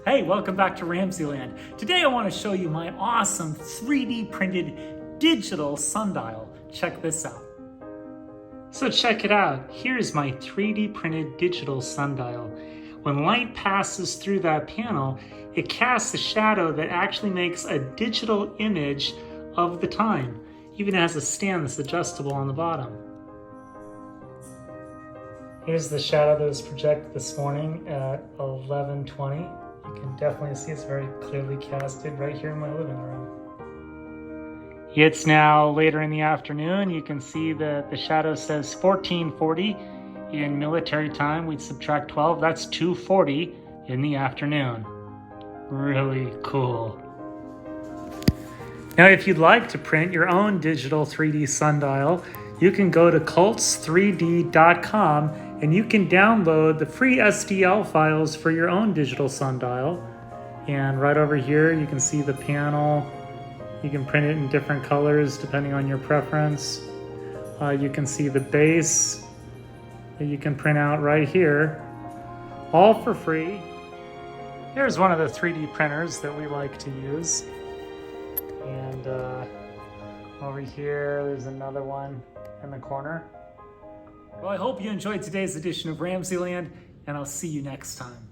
Hey, welcome back to RamZland. Today I want to show you my awesome 3D printed digital sundial. Check this out. So check it out. Here's my 3D printed digital sundial. When light passes through that panel, it casts a shadow that actually makes a digital image of the time. Even has a stand that's adjustable on the bottom. Here's the shadow that was projected this morning at 11:20. You can definitely see it's very clearly casted right here in my living room. It's now later in the afternoon. You can see that the shadow says 14:40. In military time, we'd subtract 12. That's 2:40 in the afternoon. Really cool. Now, if you'd like to print your own digital 3D sundial, you can go to cults3d.com and you can download the free STL files for your own digital sundial. And right over here, you can see the panel. You can print it in different colors depending on your preference. You can see the base that you can print out right here, all for free. Here's one of the 3D printers that we like to use. And over here, there's another one in the corner. Well, I hope you enjoyed today's edition of RamZland, and I'll see you next time.